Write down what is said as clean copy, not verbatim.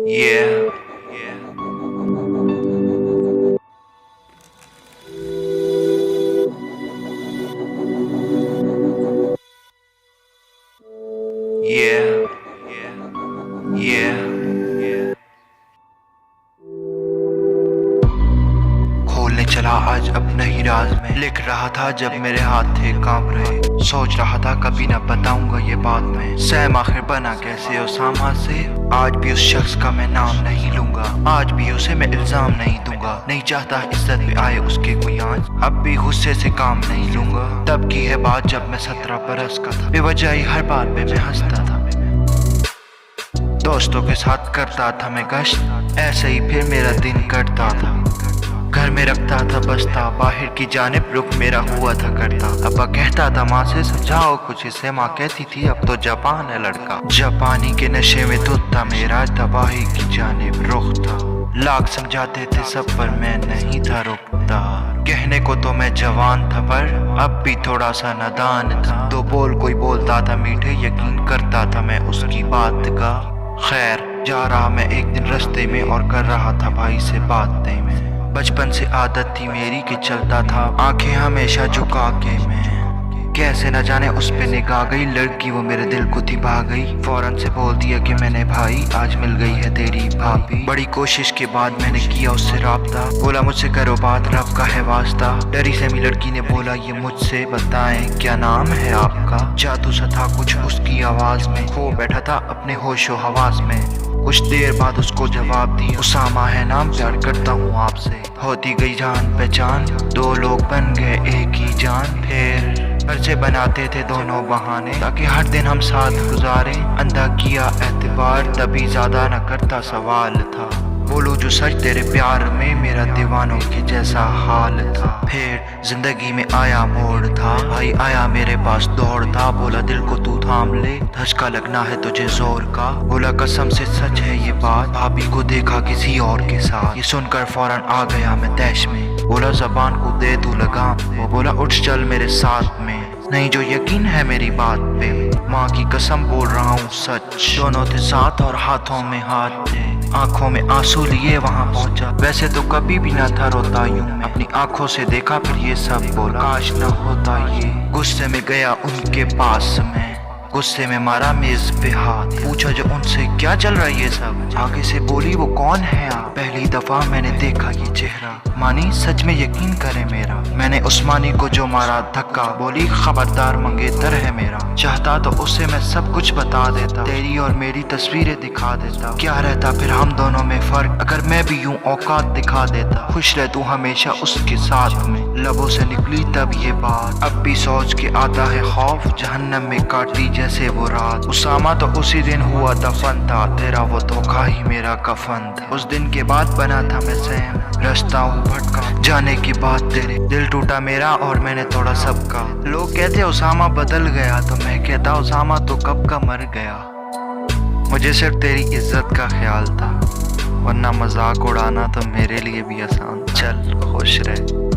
Yeah. Yeah. Yeah. खोलने चला आज अपने ही राज में, लिख रहा था जब मेरे हाथ थे कांप रहे। सोच रहा था कभी ना बताऊंगा ये बात मैं, सैम आखिर बना कैसे उसामा से। आज भी उस शख्स का मैं नाम नहीं लूंगा, आज भी उसे मैं इल्जाम नहीं दूंगा। नहीं चाहता इज्जत पे आए उसके कोई आंच, अब भी गुस्से से काम नहीं लूंगा। तब की है बात जब मैं 17 बरस का था, बेवजह ही हर बात पे मैं हंसता था। दोस्तों के साथ करता था मैं गश्त, ऐसे ही फिर मेरा दिन कटता था। घर में रखता था बस्ता, बाहर की जानिब रुख मेरा हुआ था करता। अब्बा कहता था माँ से समझाओ कुछ इसे, माँ कहती थी अब तो जापान है लड़का। जापानी के नशे में धुत था मेरा, तबाही की जानिब रुख था। लाख समझाते थे सब पर मैं नहीं था रुकता। कहने को तो मैं जवान था पर अब भी थोड़ा सा नादान था। दो बोल कोई बोलता था मीठे, यकीन करता था मैं उसकी बात का। खैर जा रहा मैं एक दिन रास्ते में और कर रहा था भाई से बातें में। बचपन से आदत थी मेरी कि चलता था आंखें हमेशा झुका के मैं। कैसे न जाने उस पे निगाह गई, लड़की वो मेरे दिल को थी भा गई। फौरन से बोल दिया कि मैंने भाई आज मिल गई है तेरी भाभी। बड़ी कोशिश के बाद मैंने किया उससे राब्ता, बोला मुझसे करो बात रब का है वास्ता। डरी सहमी लड़की ने बोला ये मुझसे बताएं क्या नाम है आपका। जादू सा था कुछ उसकी आवाज में, खो बैठा था अपने होशो हवास में। कुछ देर बाद उसको जवाब दिया उसामा है नाम, प्यार करता हूँ आपसे। होती गई जान पहचान, दो लोग बन गए एक ही जान। फिर खर्चे बनाते थे दोनों बहाने ताकि हर दिन हम साथ गुजारे। अंधा किया एतबार तभी ज्यादा न करता सवाल था। बोलो जो सच तेरे प्यार में, मेरा दीवानों के जैसा हाल था। फिर जिंदगी में आया मोड़ था, भाई आया मेरे पास दौड़ था। बोला दिल को तू थाम ले, धचका लगना है तुझे जोर का। बोला कसम से सच है ये बात, भाभी को देखा किसी और के साथ। ये सुनकर फौरन आ गया मैं तैश में, बोला जबान को दे तू लगाम। वो बोला उठ चल मेरे साथ में, नहीं जो यकीन है मेरी बात पे। माँ की कसम बोल रहा हूँ सच, दोनों थे साथ और हाथों में हाथ थे। आंखों में आंसू लिए वहाँ पहुँचा, वैसे तो कभी भी ना था रोता यूं। अपनी आंखों से देखा फिर ये सब बोला, काश न होता ये। गुस्से में गया उनके पास में, गुस्से में मारा मेज पे हाथ। पूछा जो उनसे क्या चल रहा है ये सब, आगे से बोली वो कौन है आप। पहली दफा मैंने देखा ये चेहरा, मानी सच में यकीन करे मेरा। मैंने उस मानी को जो मारा धक्का, बोली खबरदार मंगेतर है मेरा। चाहता तो उसे मैं सब कुछ बता देता, तेरी और मेरी तस्वीरें दिखा देता। क्या रहता फिर हम दोनों में फर्क, अगर मैं भी यूं औकात दिखा देता। खुश रह तू हमेशा उसके साथ में, लबों से निकली तब ये बात। अब भी सोच के आता है खौफ, जहन्नम में काटी जैसे वो रात। उसामा तो उसी दिन हुआ दफन था, तेरा वो धोखा ही मेरा कफन था। उस दिन के बाद बना था मैं सैम, रास्ता हूँ भटका जाने की बात तेरे। दिल टूटा मेरा और मैंने तोड़ा सबका। लोग कहते उसामा बदल गया, तो मैं कहता उसामा तो कब का मर गया। मुझे सिर्फ तेरी इज्जत का ख्याल था, वरना मजाक उड़ाना तो मेरे लिए भी आसान। चल खुश रह।